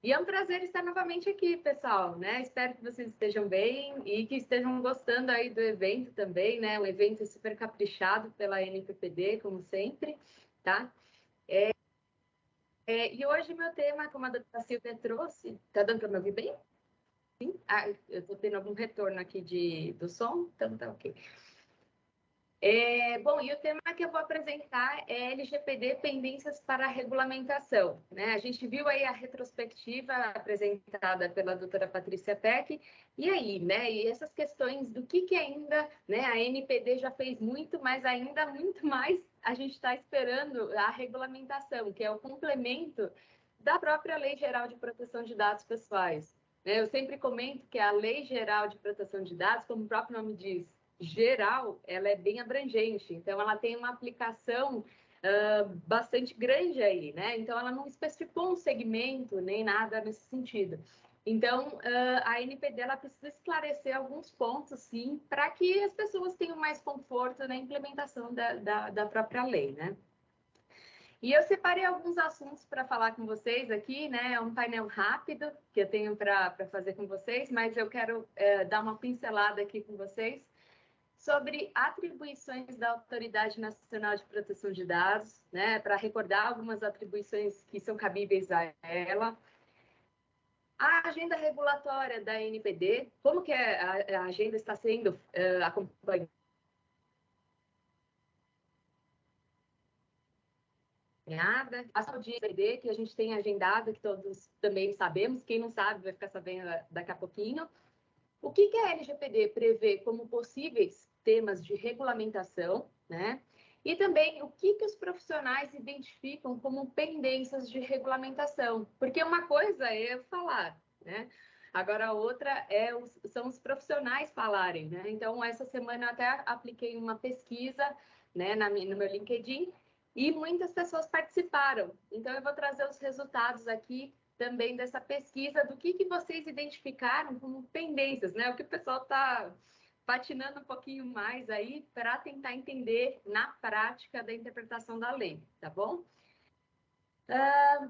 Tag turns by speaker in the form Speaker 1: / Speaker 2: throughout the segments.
Speaker 1: E é um prazer estar novamente aqui, pessoal, né? Espero que vocês estejam bem e que estejam gostando aí do evento também, né? Um evento super caprichado pela NPPD, como sempre, tá? E hoje meu tema, como a doutora Silvia trouxe, tá dando para me ouvir bem? Sim? Ah, eu estou tendo algum retorno aqui do som, então tá ok. Bom, e o tema que eu vou apresentar é LGPD Pendências para a Regulamentação, né? A gente viu aí a retrospectiva apresentada pela doutora Patrícia Peck, e aí, né? E essas questões do que ainda, né? A NPD já fez muito, mas ainda muito mais a gente está esperando a regulamentação, que é o complemento da própria Lei Geral de Proteção de Dados Pessoais. Né? Eu sempre comento que a Lei Geral de Proteção de Dados, como o próprio nome diz, geral, ela é bem abrangente, então ela tem uma aplicação bastante grande aí, né? Então ela não especificou um segmento nem nada nesse sentido. Então a NPD ela precisa esclarecer alguns pontos, sim, para que as pessoas tenham mais conforto na implementação da própria lei, né? E eu separei alguns assuntos para falar com vocês aqui, né? É um painel rápido que eu tenho para fazer com vocês, mas eu quero dar uma pincelada aqui com vocês sobre atribuições da Autoridade Nacional de Proteção de Dados, né, para recordar algumas atribuições que são cabíveis a ela. A agenda regulatória da NPD, como que a agenda está sendo acompanhada? A saúde NPD, que a gente tem agendado, que todos também sabemos, quem não sabe vai ficar sabendo daqui a pouquinho. O que a LGPD prevê como possíveis temas de regulamentação, né? E também o que os profissionais identificam como pendências de regulamentação. Porque uma coisa é eu falar, né? Agora a outra são os profissionais falarem, né? Então, essa semana eu até apliquei uma pesquisa, né, no meu LinkedIn, e muitas pessoas participaram. Então, eu vou trazer os resultados aqui também dessa pesquisa, do que vocês identificaram como pendências, né? O que o pessoal está patinando um pouquinho mais aí para tentar entender na prática da interpretação da lei, tá bom?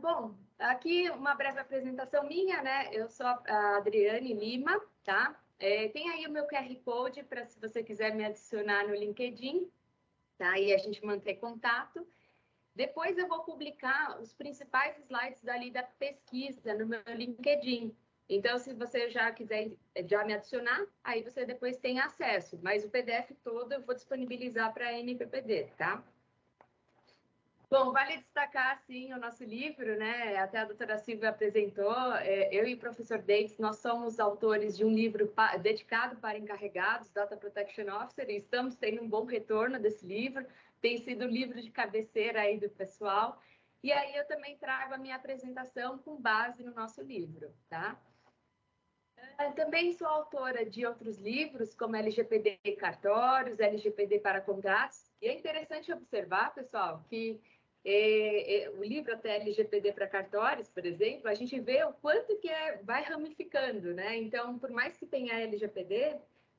Speaker 1: Bom, aqui uma breve apresentação minha, né? Eu sou a Adriane Lima, tá? Tem aí o meu QR Code para se você quiser me adicionar no LinkedIn, tá? E a gente manter contato. Depois eu vou publicar os principais slides dali da pesquisa no meu LinkedIn. Então, se você já quiser já me adicionar, aí você depois tem acesso. Mas o PDF todo eu vou disponibilizar para a NPPD, tá? Bom, vale destacar, sim, o nosso livro, né? Até a doutora Silvia apresentou. Eu e o professor Davis, nós somos autores de um livro dedicado para encarregados, Data Protection Officer, e estamos tendo um bom retorno desse livro. Tem sido o livro de cabeceira aí do pessoal. E aí eu também trago a minha apresentação com base no nosso livro, tá? Também sou autora de outros livros, como LGPD e Cartórios, LGPD para Contratos. E é interessante observar, pessoal, que o livro até LGPD para Cartórios, por exemplo, a gente vê o quanto que vai ramificando, né? Então, por mais que tenha LGPD,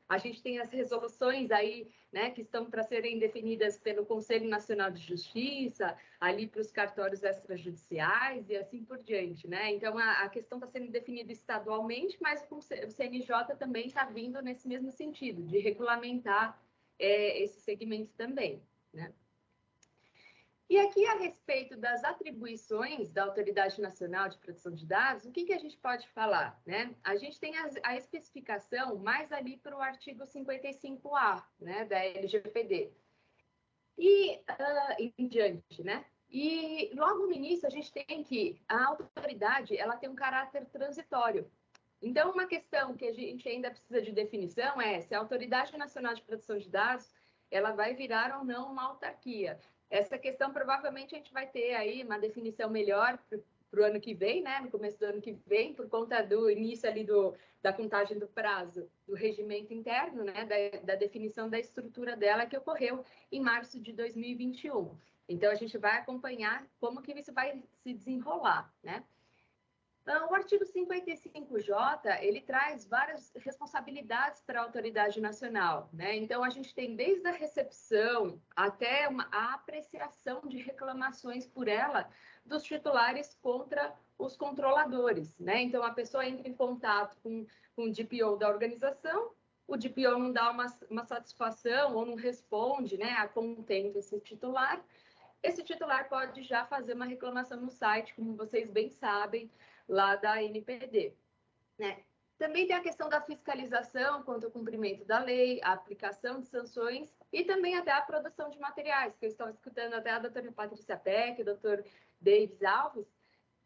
Speaker 1: a gente tem as resoluções aí, né, que estão para serem definidas pelo Conselho Nacional de Justiça, ali para os cartórios extrajudiciais e assim por diante, né? Então, a questão está sendo definida estadualmente, mas o CNJ também está vindo nesse mesmo sentido, de regulamentar esse segmento também, né? E aqui, a respeito das atribuições da Autoridade Nacional de Proteção de Dados, o que a gente pode falar, né? A gente tem a especificação mais ali para o artigo 55A, né, da LGPD. E em diante, né? E logo no início a gente tem que a autoridade ela tem um caráter transitório. Então, uma questão que a gente ainda precisa de definição é se a Autoridade Nacional de Proteção de Dados ela vai virar ou não uma autarquia. Essa questão provavelmente a gente vai ter aí uma definição melhor para o ano que vem, né? No começo do ano que vem, por conta do início ali da contagem do prazo do regimento interno, né? Da definição da estrutura dela que ocorreu em março de 2021. Então, a gente vai acompanhar como que isso vai se desenrolar, né? O artigo 55J, ele traz várias responsabilidades para a autoridade nacional, né? Então, a gente tem desde a recepção até a apreciação de reclamações por ela dos titulares contra os controladores, né? Então, a pessoa entra em contato com o DPO da organização, o DPO não dá uma satisfação ou não responde, né, a contento esse titular pode já fazer uma reclamação no site, como vocês bem sabem, lá da NPD, né? Também tem a questão da fiscalização quanto ao cumprimento da lei, a aplicação de sanções e também até a produção de materiais, que eu estava escutando até a doutora Patrícia Peck, o doutor Davis Alves,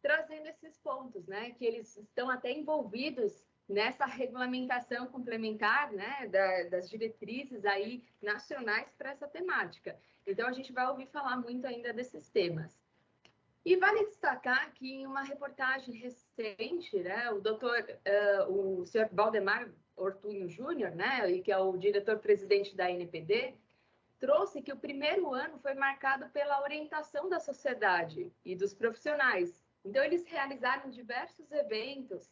Speaker 1: trazendo esses pontos, né, que eles estão até envolvidos nessa regulamentação complementar, né, das diretrizes aí nacionais para essa temática. Então, a gente vai ouvir falar muito ainda desses temas. E vale destacar que em uma reportagem recente, né, o senhor Valdemar Ortunho Júnior, né, que é o diretor-presidente da NPD, trouxe que o primeiro ano foi marcado pela orientação da sociedade e dos profissionais. Então, eles realizaram diversos eventos,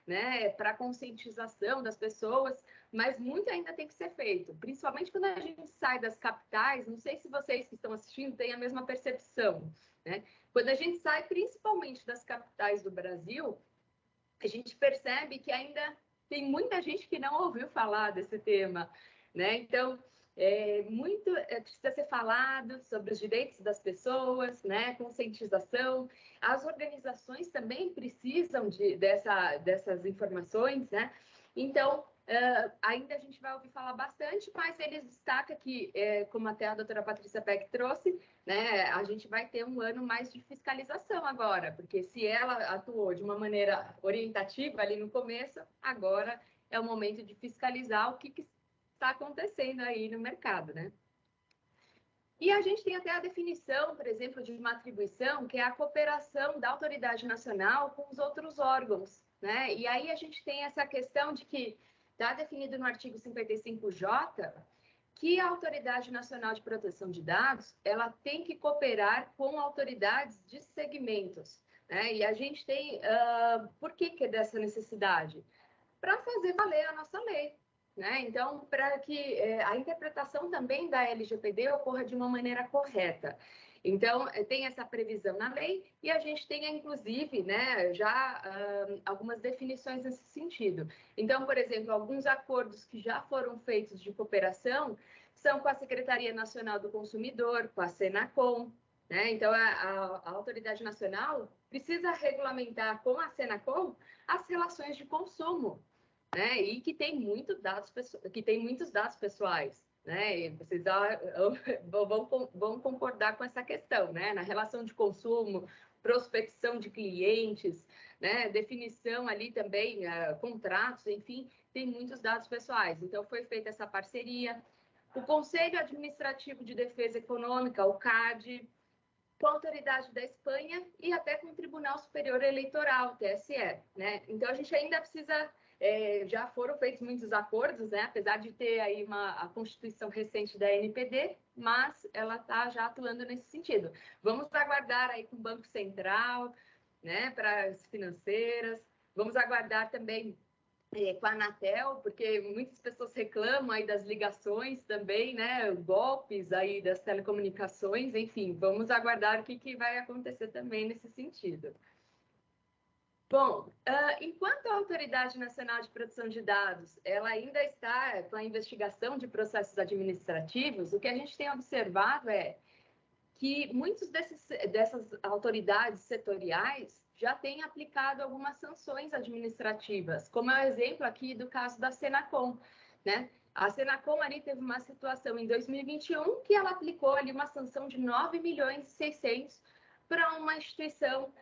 Speaker 1: né, para conscientização das pessoas, mas muito ainda tem que ser feito, principalmente quando a gente sai das capitais. Não sei se vocês que estão assistindo têm a mesma percepção, né? Quando a gente sai principalmente das capitais do Brasil, a gente percebe que ainda tem muita gente que não ouviu falar desse tema, né? Então, precisa ser falado sobre os direitos das pessoas, né? Conscientização. As organizações também precisam dessas informações, né? Então, ainda a gente vai ouvir falar bastante, mas eles destacam que, como até a doutora Patrícia Peck trouxe, né, a gente vai ter um ano mais de fiscalização agora, porque se ela atuou de uma maneira orientativa ali no começo, agora é o momento de fiscalizar o que está acontecendo aí no mercado, né? E a gente tem até a definição, por exemplo, de uma atribuição, que é a cooperação da autoridade nacional com os outros órgãos, né? E aí a gente tem essa questão de que está definido no artigo 55J que a Autoridade Nacional de Proteção de Dados, ela tem que cooperar com autoridades de segmentos, né? E a gente tem, por que é dessa necessidade? Para fazer valer a nossa lei, né? Então, para que a interpretação também da LGPD ocorra de uma maneira correta. Então, tem essa previsão na lei e a gente tem, inclusive, né, já algumas definições nesse sentido. Então, por exemplo, alguns acordos que já foram feitos de cooperação são com a Secretaria Nacional do Consumidor, com a Senacom, né? Então, a Autoridade Nacional precisa regulamentar com a Senacom as relações de consumo, né? E que tem muitos dados pessoais, né? E vocês vão concordar com essa questão, né? Na relação de consumo, prospecção de clientes, né? Definição ali também, contratos, enfim, tem muitos dados pessoais. Então, foi feita essa parceria. O Conselho Administrativo de Defesa Econômica, o CAD, com a autoridade da Espanha e até com o Tribunal Superior Eleitoral, TSE, né? Então, a gente ainda precisa... já foram feitos muitos acordos, né? Apesar de ter aí a Constituição recente da NPD, mas ela está já atuando nesse sentido. Vamos aguardar aí com o Banco Central, né? Para as financeiras. Vamos aguardar também com a Anatel, porque muitas pessoas reclamam aí das ligações também, né? Golpes aí das telecomunicações, enfim, vamos aguardar o que vai acontecer também nesse sentido. Bom, enquanto a Autoridade Nacional de Proteção de Dados, ela ainda está com a investigação de processos administrativos, o que a gente tem observado é que muitas dessas autoridades setoriais já têm aplicado algumas sanções administrativas, como é o exemplo aqui do caso da Senacom, né? A Senacom ali teve uma situação em 2021 que ela aplicou ali uma sanção de 9.600.000 para uma instituição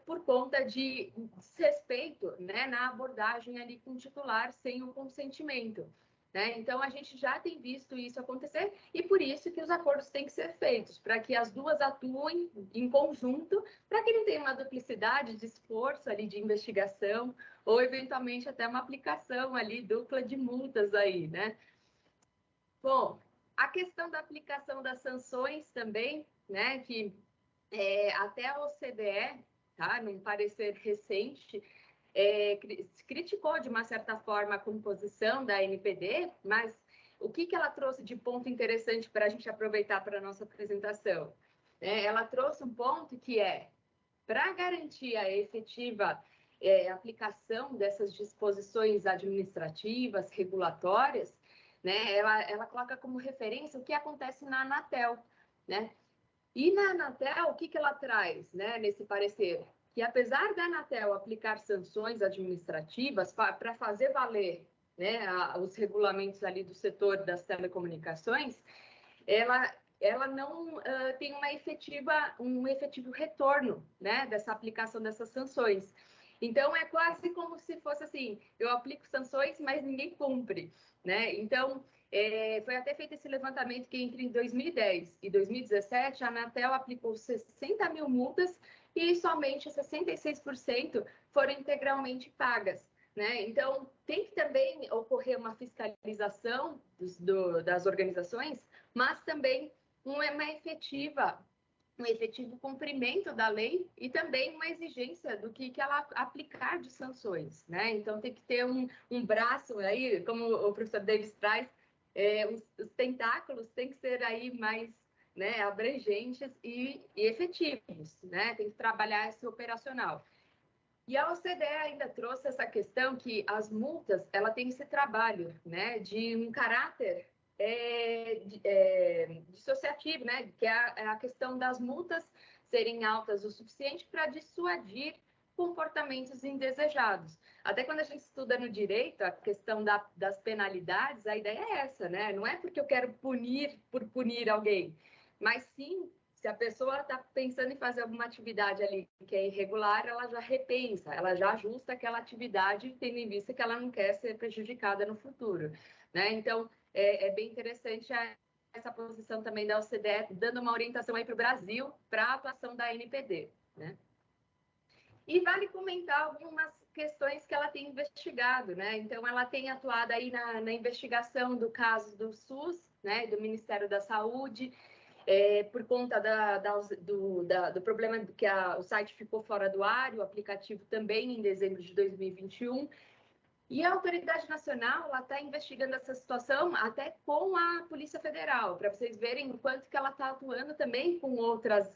Speaker 1: por conta de desrespeito, né, na abordagem ali com o titular sem o consentimento, né? Então, a gente já tem visto isso acontecer e por isso que os acordos têm que ser feitos, para que as duas atuem em conjunto, para que não tenha uma duplicidade de esforço ali de investigação ou, eventualmente, até uma aplicação ali dupla de multas aí, né? Bom, a questão da aplicação das sanções também, né, que até a OCDE, tá, num parecer recente, criticou de uma certa forma a composição da NPD, mas o que ela trouxe de ponto interessante para a gente aproveitar para a nossa apresentação? Ela trouxe um ponto que para garantir a efetiva aplicação dessas disposições administrativas, regulatórias, né, ela coloca como referência o que acontece na Anatel, né? E na Anatel, o que ela traz, né, nesse parecer? Que apesar da Anatel aplicar sanções administrativas para fazer valer, né, os regulamentos ali do setor das telecomunicações, ela não tem um efetivo retorno, né, dessa aplicação dessas sanções. Então, é quase como se fosse assim, eu aplico sanções, mas ninguém cumpre, né? Então, foi até feito esse levantamento que entre 2010 e 2017, a Anatel aplicou 60 mil multas e somente 66% foram integralmente pagas, né? Então, tem que também ocorrer uma fiscalização das organizações, mas também um efetivo cumprimento da lei e também uma exigência do que ela aplicar de sanções, né? Então, tem que ter um braço aí, como o professor Davis traz, os tentáculos têm que ser aí mais, né, abrangentes e efetivos, né? Tem que trabalhar esse operacional. E a OCDE ainda trouxe essa questão que as multas, ela tem esse trabalho, né, de um caráter dissociativo, né, que é a questão das multas serem altas o suficiente para dissuadir comportamentos indesejados. Até quando a gente estuda no direito a questão das penalidades, a ideia é essa, né? Não é porque eu quero punir por punir alguém, mas sim se a pessoa está pensando em fazer alguma atividade ali que é irregular, ela já repensa, ela já ajusta aquela atividade, tendo em vista que ela não quer ser prejudicada no futuro, né? Então, é bem interessante essa posição também da OCDE, dando uma orientação aí para o Brasil, para a atuação da NPD, né? E vale comentar algumas questões que ela tem investigado, né? Então, ela tem atuado aí na investigação do caso do SUS, né, do Ministério da Saúde, por conta do problema que o site ficou fora do ar, o aplicativo também em dezembro de 2021. E a Autoridade Nacional está investigando essa situação até com a Polícia Federal, para vocês verem o quanto que ela está atuando também com outras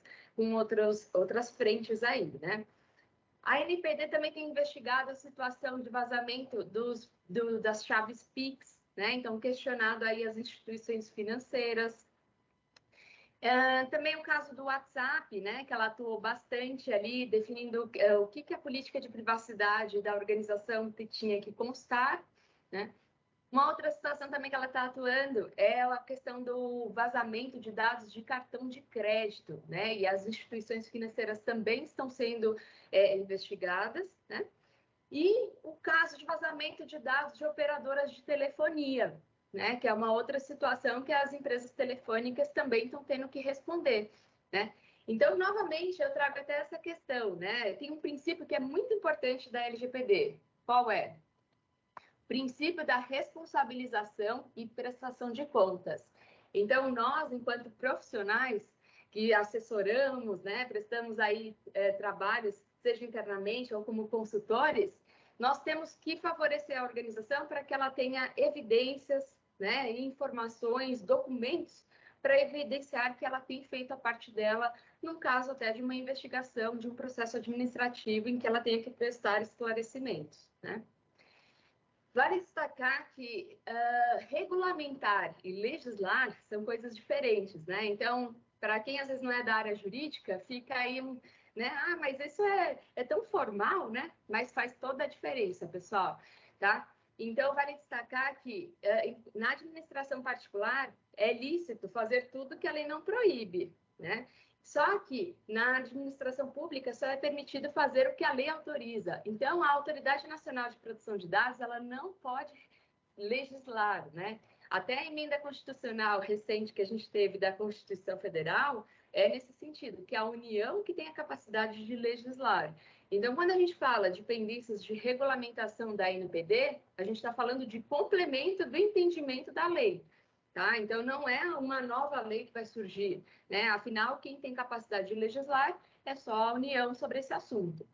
Speaker 1: frentes aí, né? A NPD também tem investigado a situação de vazamento das chaves PIX, né? Então, questionado aí as instituições financeiras. Também o caso do WhatsApp, né, que ela atuou bastante ali, definindo o que a política de privacidade da organização tinha que constar, né? Uma outra situação também que ela está atuando é a questão do vazamento de dados de cartão de crédito, né? E as instituições financeiras também estão sendo investigadas, né? E o caso de vazamento de dados de operadoras de telefonia, né? Que é uma outra situação que as empresas telefônicas também estão tendo que responder, né? Então, novamente, eu trago até essa questão, né? Tem um princípio que é muito importante da LGPD. Qual é? O princípio da responsabilização e prestação de contas. Então, nós, enquanto profissionais que assessoramos, né? Prestamos aí trabalhos, seja internamente ou como consultores, nós temos que favorecer a organização para que ela tenha evidências, né, informações, documentos para evidenciar que ela tem feito a parte dela, no caso até de uma investigação, de um processo administrativo em que ela tenha que prestar esclarecimentos, né? Vale destacar que regulamentar e legislar são coisas diferentes, né? Então, para quem às vezes não é da área jurídica, fica aí né? Ah, mas isso é tão formal, né? Mas faz toda a diferença, pessoal, tá? Então, vale destacar que na administração particular é lícito fazer tudo que a lei não proíbe, né? Só que na administração pública só é permitido fazer o que a lei autoriza. Então, a Autoridade Nacional de Proteção de Dados, ela não pode legislar, né? Até a emenda constitucional recente que a gente teve da Constituição Federal é nesse sentido, que a União que tem a capacidade de legislar. Então, quando a gente fala de pendências de regulamentação da NPD, a gente está falando de complemento do entendimento da lei, tá? Então, não é uma nova lei que vai surgir, né? Afinal, quem tem capacidade de legislar é só a União sobre esse assunto.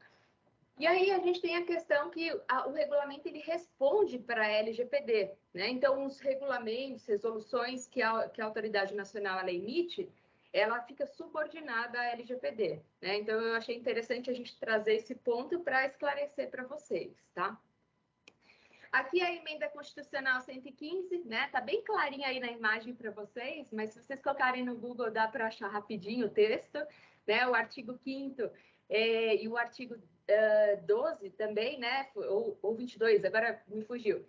Speaker 1: E aí a gente tem a questão que o regulamento ele responde para a LGPD, né? Então, os regulamentos, resoluções que a Autoridade Nacional ela emite, ela fica subordinada à LGPD, né? Então, eu achei interessante a gente trazer esse ponto para esclarecer para vocês, tá? Aqui a emenda constitucional 115, né? Tá bem clarinha aí na imagem para vocês, mas se vocês colocarem no Google dá para achar rapidinho o texto, né? O artigo 5º e o artigo 12 também, né? Ou 22, agora me fugiu.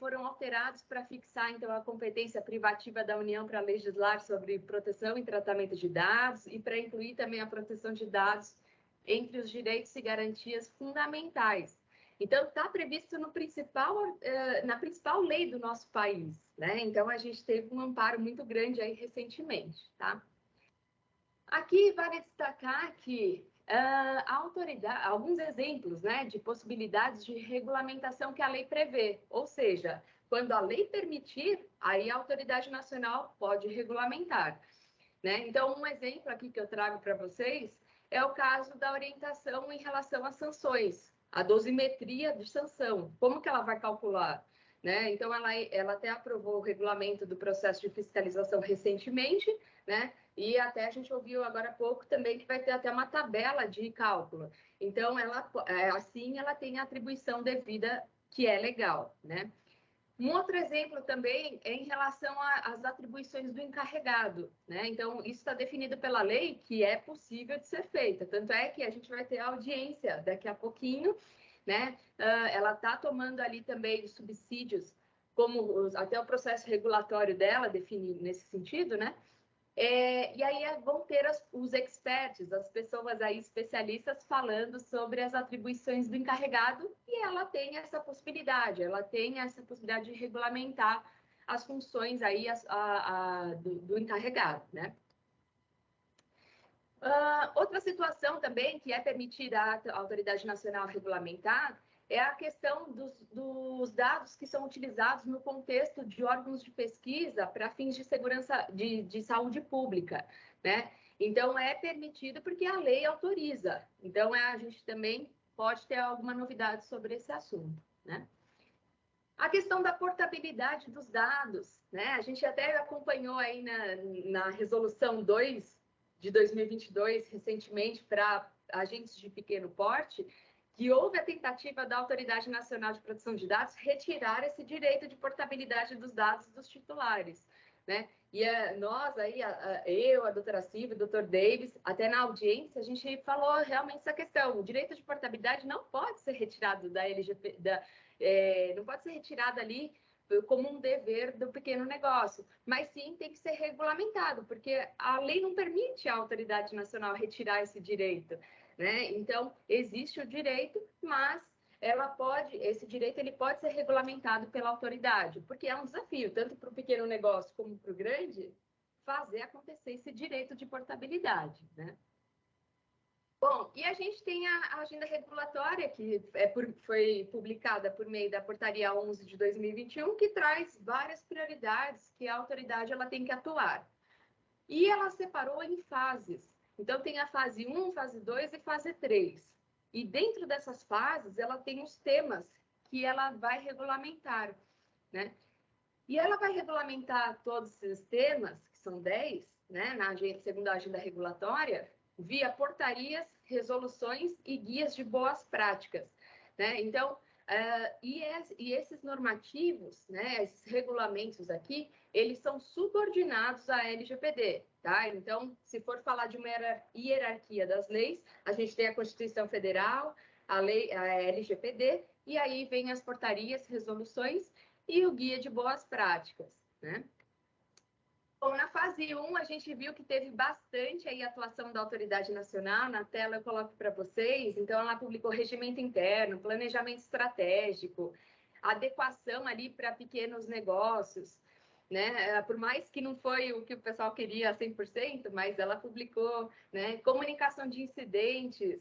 Speaker 1: Foram alterados para fixar, então, a competência privativa da União para legislar sobre proteção e tratamento de dados e para incluir também a proteção de dados entre os direitos e garantias fundamentais. Então, está previsto no na principal lei do nosso país, né? Então, a gente teve um amparo muito grande aí recentemente, tá? Aqui vale destacar que a autoridade, alguns exemplos, né, de possibilidades de regulamentação que a lei prevê, ou seja, quando a lei permitir, aí a autoridade nacional pode regulamentar, né? Então, um exemplo aqui que eu trago para vocês é o caso da orientação em relação às sanções, a dosimetria de sanção, como que ela vai calcular, né? Então, ela até aprovou o regulamento do processo de fiscalização recentemente, né? E até a gente ouviu agora há pouco também que vai ter até uma tabela de cálculo. Então, assim, ela tem a atribuição devida, que é legal, né? Um outro exemplo também é em relação às atribuições do encarregado, né? Então, isso está definido pela lei que é possível de ser feita. Tanto é que a gente vai ter audiência daqui a pouquinho, né? Ela está tomando ali também os subsídios, como até o processo regulatório dela define nesse sentido, né? E aí vão ter os experts, as pessoas aí especialistas falando sobre as atribuições do encarregado e ela tem essa possibilidade de regulamentar as funções aí do encarregado, né? Outra situação também que é permitida à Autoridade Nacional regulamentar é a questão dos dados que são utilizados no contexto de órgãos de pesquisa para fins de segurança, de saúde pública, né? Então, é permitido porque a lei autoriza. Então, a gente também pode ter alguma novidade sobre esse assunto, né? A questão da portabilidade dos dados, né? A gente até acompanhou aí na resolução 2 de 2022, recentemente, para agentes de pequeno porte, que houve a tentativa da Autoridade Nacional de Proteção de Dados retirar esse direito de portabilidade dos dados dos titulares, né? E nós aí, eu, a doutora Silvia, o doutor Davis, até na audiência, a gente falou realmente essa questão. O direito de portabilidade não pode ser retirado da LGP, não pode ser retirado ali como um dever do pequeno negócio, mas sim tem que ser regulamentado, porque a lei não permite à autoridade nacional retirar esse direito, né? Então, existe o direito, mas esse direito ele pode ser regulamentado pela autoridade, porque é um desafio, tanto para o pequeno negócio como para o grande, fazer acontecer esse direito de portabilidade, né? Bom, e a gente tem a agenda regulatória, que foi publicada por meio da Portaria 11 de 2021, que traz várias prioridades que a autoridade ela tem que atuar. E ela separou em fases. Então, tem a fase 1, fase 2 e fase 3. E dentro dessas fases, ela tem os temas que ela vai regulamentar, né? E ela vai regulamentar todos esses temas, que são 10, né, segundo a agenda regulatória, via portarias, resoluções e guias de boas práticas, né? Então, esses normativos, né, esses regulamentos aqui, eles são subordinados à LGPD, tá? Então, se for falar de uma hierarquia das leis, a gente tem a Constituição Federal, a LGPD, e aí vem as portarias, resoluções e o guia de boas práticas, né? Bom, na fase 1, a gente viu que teve bastante aí atuação da autoridade nacional. Na tela eu coloco para vocês. Então, ela publicou regimento interno, planejamento estratégico, adequação ali para pequenos negócios, né? Por mais que não foi o que o pessoal queria 100%, mas ela publicou, né? Comunicação de incidentes,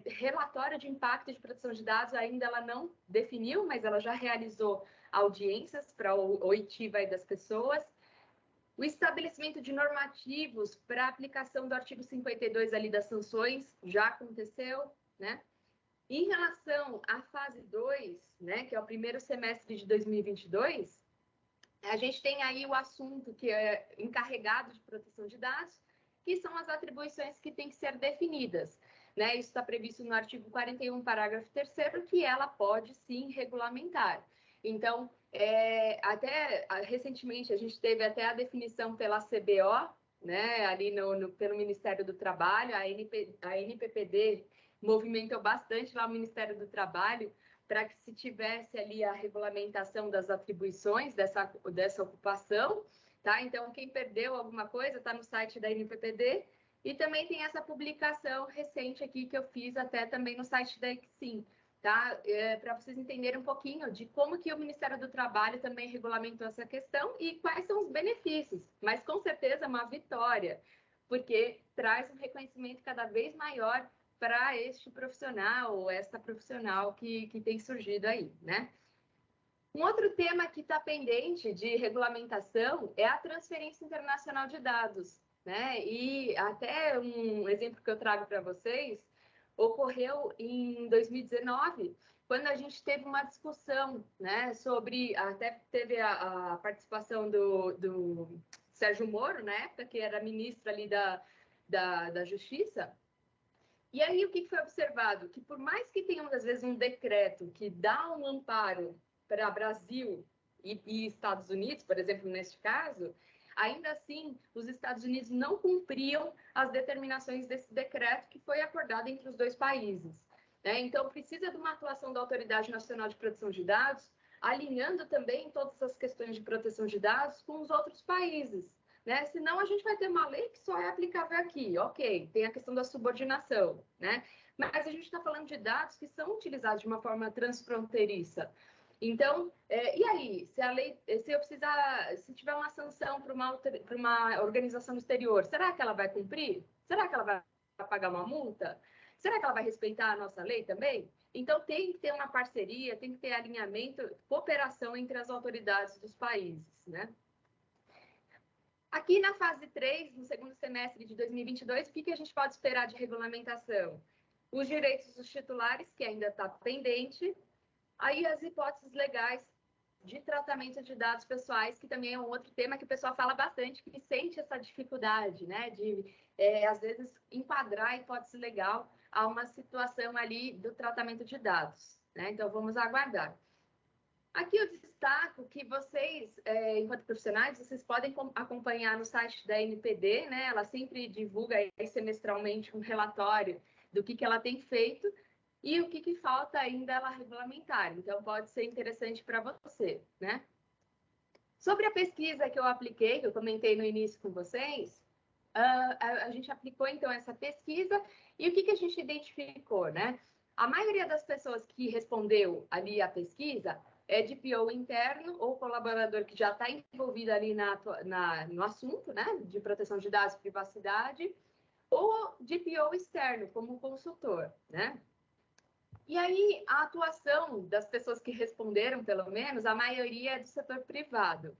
Speaker 1: relatório de impacto de proteção de dados, ainda ela não definiu, mas ela já realizou audiências para a oitiva aí das pessoas. O estabelecimento de normativos para aplicação do artigo 52 ali das sanções já aconteceu, né? Em relação à fase 2, né, que é o primeiro semestre de 2022, a gente tem aí o assunto que é encarregado de proteção de dados, que são as atribuições que têm que ser definidas. Né? Isso está previsto no artigo 41, parágrafo 3º, que ela pode, sim, regulamentar. Então, até recentemente, a gente teve até a definição pela CBO, né? Ali pelo Ministério do Trabalho, a NPPD movimentou bastante lá o Ministério do Trabalho, para que se tivesse ali a regulamentação das atribuições dessa ocupação, tá? Então, quem perdeu alguma coisa, está no site da NPPD, e também tem essa publicação recente aqui que eu fiz até também no site da Exim, tá? Para vocês entenderem um pouquinho de como que o Ministério do Trabalho também regulamentou essa questão e quais são os benefícios, mas com certeza é uma vitória, porque traz um reconhecimento cada vez maior para este profissional ou esta profissional que tem surgido aí, né? Um outro tema que está pendente de regulamentação é a transferência internacional de dados, né? E até um exemplo que eu trago para vocês ocorreu em 2019, quando a gente teve uma discussão, né, sobre, até teve a participação do Sérgio Moro, na época, que era ministro ali da Justiça. E aí, o que foi observado? Que por mais que tenhamos, às vezes, um decreto que dá um amparo para Brasil e Estados Unidos, por exemplo, neste caso, ainda assim, os Estados Unidos não cumpriam as determinações desse decreto que foi acordado entre os dois países. Né? Então, precisa de uma atuação da Autoridade Nacional de Proteção de Dados, alinhando também todas as questões de proteção de dados com os outros países. Né? Senão a gente vai ter uma lei que só é aplicável aqui, ok, tem a questão da subordinação, né? Mas a gente está falando de dados que são utilizados de uma forma transfronteiriça. Então, e aí, se a lei, se tiver uma sanção para uma organização no exterior, será que ela vai cumprir? Será que ela vai pagar uma multa? Será que ela vai respeitar a nossa lei também? Então, tem que ter uma parceria, tem que ter alinhamento, cooperação entre as autoridades dos países, né? Aqui na fase 3, no segundo semestre de 2022, o que a gente pode esperar de regulamentação? Os direitos dos titulares, que ainda está pendente, aí as hipóteses legais de tratamento de dados pessoais, que também é um outro tema que o pessoal fala bastante, que sente essa dificuldade, né, de, às vezes, enquadrar a hipótese legal a uma situação ali do tratamento de dados, né? Então, vamos aguardar. Aqui eu destaco que vocês, enquanto profissionais, vocês podem acompanhar no site da NPD, né? Ela sempre divulga aí, semestralmente um relatório do que ela tem feito e o que falta ainda ela regulamentar. Então, pode ser interessante para você, né? Sobre a pesquisa que eu apliquei, que eu comentei no início com vocês, a gente aplicou, então, essa pesquisa e o que a gente identificou, né? A maioria das pessoas que respondeu ali a pesquisa é de PO interno ou colaborador que já está envolvido ali no assunto, né, de proteção de dados e privacidade, ou de PO externo, como consultor, né? E aí, a atuação das pessoas que responderam, pelo menos, a maioria é do setor privado.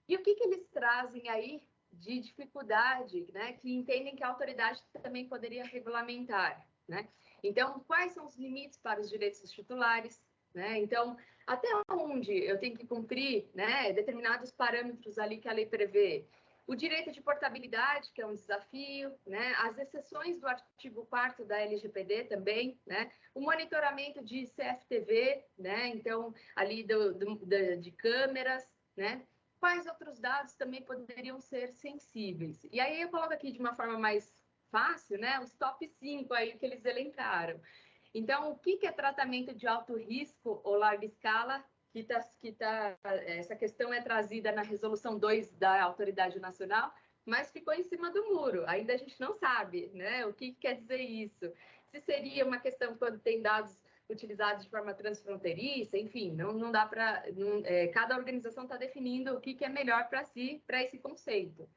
Speaker 1: E o que eles trazem aí de dificuldade, né, que entendem que a autoridade também poderia regulamentar, né? Então, quais são os limites para os direitos dos titulares, né? Então, até onde eu tenho que cumprir, né, determinados parâmetros ali que a lei prevê? O direito de portabilidade, que é um desafio, né? As exceções do artigo 4º da LGPD também, né? O monitoramento de CFTV, né? Então, ali de câmeras, né? Quais outros dados também poderiam ser sensíveis? E aí eu coloco aqui de uma forma mais fácil, né? Os top 5 aí que eles elencaram. Então, o que é tratamento de alto risco ou larga escala? Essa questão é trazida na resolução 2 da Autoridade Nacional, mas ficou em cima do muro. Ainda a gente não sabe, né? O que quer dizer isso? Se seria uma questão quando tem dados utilizados de forma transfronteiriça, enfim, não dá para... cada organização está definindo o que é melhor para si, para esse conceito.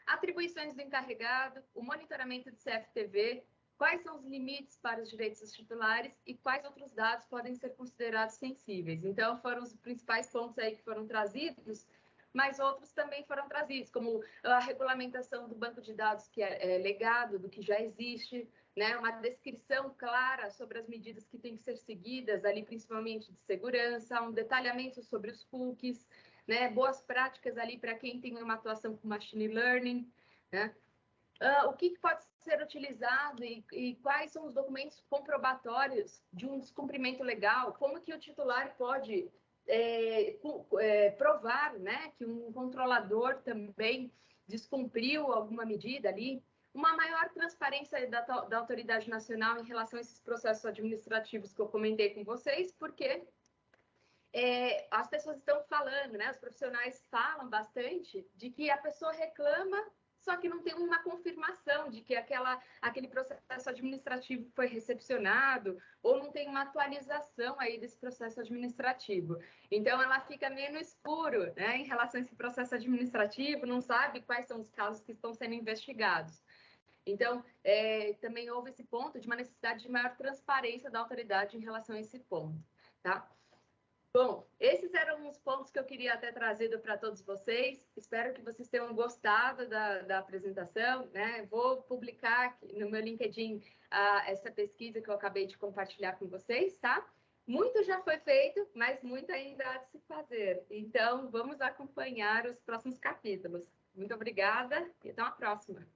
Speaker 1: Atribuições do encarregado, o monitoramento de CFTV, quais são os limites para os direitos dos titulares e quais outros dados podem ser considerados sensíveis. Então, foram os principais pontos aí que foram trazidos, mas outros também foram trazidos, como a regulamentação do banco de dados que é legado, do que já existe, né? Uma descrição clara sobre as medidas que têm que ser seguidas, ali principalmente de segurança, um detalhamento sobre os cookies, né? Boas práticas ali para quem tem uma atuação com machine learning, né? O que pode ser utilizado e quais são os documentos comprobatórios de um descumprimento legal? Como que o titular pode provar, né, que um controlador também descumpriu alguma medida ali? Uma maior transparência da autoridade nacional em relação a esses processos administrativos que eu comentei com vocês, porque as pessoas estão falando, né? Os profissionais falam bastante de que a pessoa reclama, só que não tem uma confirmação de que aquele processo administrativo foi recepcionado, ou não tem uma atualização aí desse processo administrativo. Então, ela fica meio no escuro, né, em relação a esse processo administrativo, não sabe quais são os casos que estão sendo investigados. Então, também houve esse ponto de uma necessidade de maior transparência da autoridade em relação a esse ponto, tá? Bom, esses eram os pontos que eu queria até trazer para todos vocês. Espero que vocês tenham gostado da apresentação, né? Vou publicar aqui no meu LinkedIn essa pesquisa que eu acabei de compartilhar com vocês, tá? Muito já foi feito, mas muito ainda há de se fazer. Então, vamos acompanhar os próximos capítulos. Muito obrigada e até uma próxima.